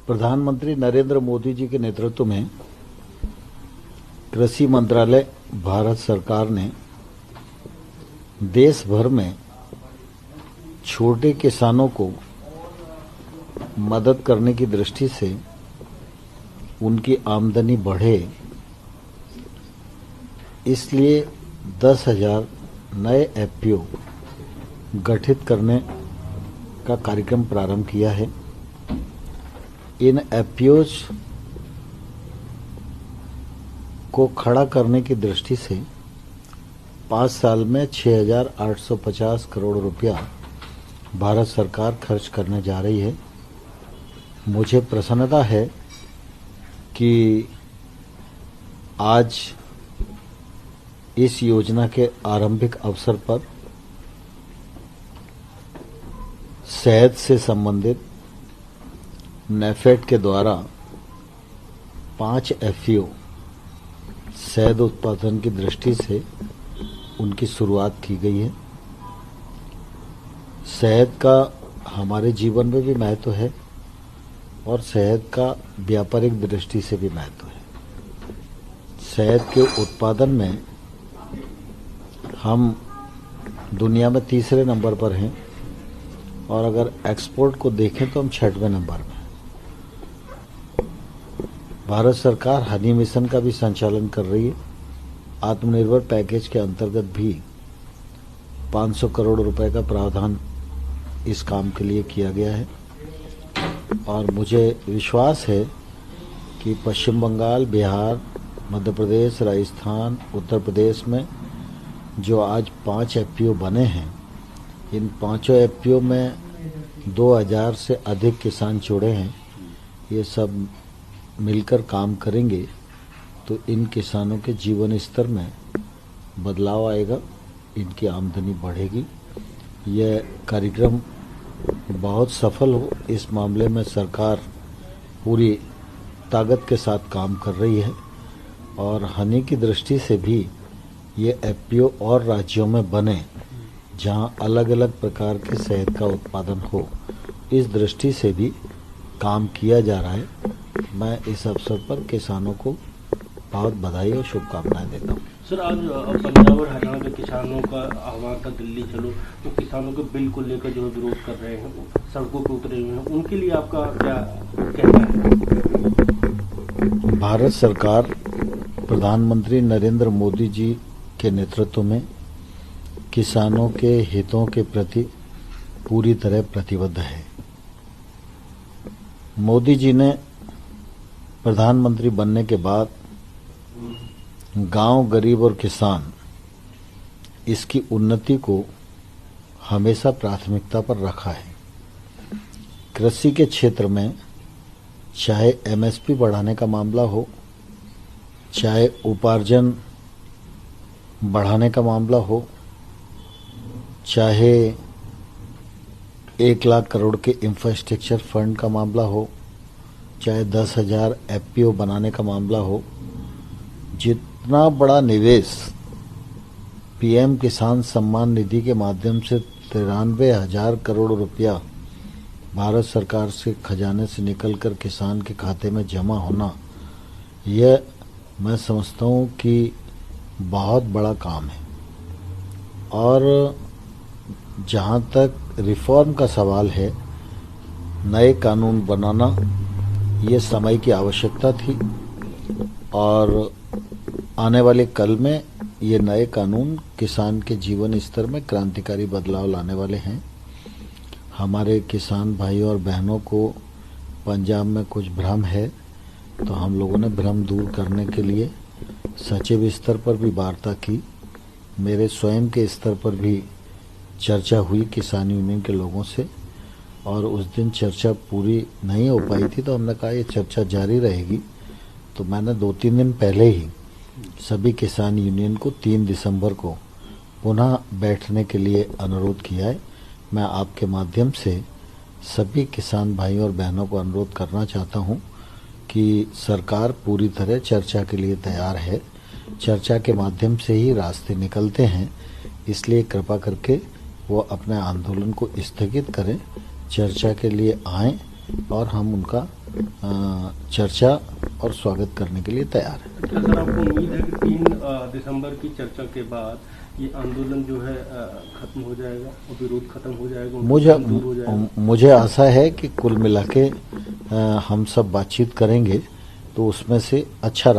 प्रधानमंत्री नरेंद्र मोदी जी के नेतृत्व में कृषि मंत्रालय भारत सरकार ने देश भर में छोटे किसानों को मदद करने की दृष्टि से उनकी आमदनी बढ़े, इसलिए 10,000 नए एफपीओ गठित करने का कार्यक्रम प्रारंभ किया है। इन एफपीओज को खड़ा करने की दृष्टि से 5 साल में 6,850 करोड़ रुपया भारत सरकार खर्च करने जा रही है। मुझे प्रसन्नता है कि आज इस योजना के आरंभिक अवसर पर शहद से संबंधित नेफेड के द्वारा 5 एफपीओ शहद उत्पादन की दृष्टि से उनकी शुरुआत की गई है। शहद का हमारे जीवन में भी महत्व है और शहद का व्यापारिक दृष्टि से भी महत्व है। शहद के उत्पादन में हम दुनिया में तीसरे नंबर पर हैं और अगर एक्सपोर्ट को देखें तो हम 6वें नंबर में। भारत सरकार हनी मिशन का भी संचालन कर रही है। आत्मनिर्भर पैकेज के अंतर्गत भी 500 करोड़ रुपए का प्रावधान इस काम के लिए किया गया है और मुझे विश्वास है कि पश्चिम बंगाल, बिहार, मध्य प्रदेश, राजस्थान, उत्तर प्रदेश में जो आज 5 एफपीओ बने हैं, इन 5 एफपीओ में 2,000 से अधिक किसान जुड़े हैं। ये सब मिलकर काम करेंगे तो इन किसानों के जीवन स्तर में बदलाव आएगा, इनकी आमदनी बढ़ेगी। यह कार्यक्रम बहुत सफल हो, इस मामले में सरकार पूरी ताकत के साथ काम कर रही है और हनी की दृष्टि से भी ये एफपीओ और राज्यों में बने जहां अलग अलग प्रकार के शहद का उत्पादन हो, इस दृष्टि से भी काम किया जा रहा है। मैं इस अवसर पर किसानों को बहुत बधाई और शुभकामनाएं देता हूँ। सर, आज पंजाब और हरियाणा के किसानों का आह्वान था दिल्ली चलो, तो किसानों के बिल को लेकर जो विरोध कर रहे हैं, सड़कों पर उतरे हुए हैं, उनके लिए आपका क्या कहना है? भारत सरकार प्रधानमंत्री नरेंद्र मोदी जी के नेतृत्व में किसानों के हितों के प्रति पूरी तरह प्रतिबद्ध है। मोदी जी ने प्रधानमंत्री बनने के बाद गांव, गरीब और किसान, इसकी उन्नति को हमेशा प्राथमिकता पर रखा है। कृषि के क्षेत्र में चाहे एमएसपी बढ़ाने का मामला हो, चाहे उपार्जन बढ़ाने का मामला हो, चाहे 1 लाख करोड़ के इंफ्रास्ट्रक्चर फंड का मामला हो, चाहे 10,000 एफपीओ बनाने का मामला हो, जितना बड़ा निवेश पीएम किसान सम्मान निधि के माध्यम से 93,000 करोड़ रुपया भारत सरकार से खजाने से निकलकर किसान के खाते में जमा होना, यह मैं समझता हूँ कि बहुत बड़ा काम है। और जहाँ तक रिफॉर्म का सवाल है, नए कानून बनाना ये समय की आवश्यकता थी और आने वाले कल में ये नए कानून किसान के जीवन स्तर में क्रांतिकारी बदलाव लाने वाले हैं। हमारे किसान भाइयों और बहनों को पंजाब में कुछ भ्रम है, तो हम लोगों ने भ्रम दूर करने के लिए सचिव स्तर पर भी वार्ता की, मेरे स्वयं के स्तर पर भी चर्चा हुई किसान यूनियन के लोगों से और उस दिन चर्चा पूरी नहीं हो पाई थी, तो हमने कहा ये चर्चा जारी रहेगी। तो मैंने 2-3 दिन पहले ही सभी किसान यूनियन को 3 दिसंबर को पुनः बैठने के लिए अनुरोध किया है। मैं आपके माध्यम से सभी किसान भाइयों और बहनों को अनुरोध करना चाहता हूं कि सरकार पूरी तरह चर्चा के लिए तैयार है। चर्चा के माध्यम से ही रास्ते निकलते हैं, इसलिए कृपा करके वो अपने आंदोलन को स्थगित करें, चर्चा के लिए आएं और हम उनका चर्चा और स्वागत करने के लिए तैयार है। क्या सर आपको उम्मीद है कि 3 दिसंबर की चर्चा के बाद ये आंदोलन जो है खत्म हो जाएगा और विरोध खत्म हो जाएगा, दूर हो जाएगा? मुझे आशा है कि कुल मिला के हम सब बातचीत करेंगे तो उसमें से अच्छा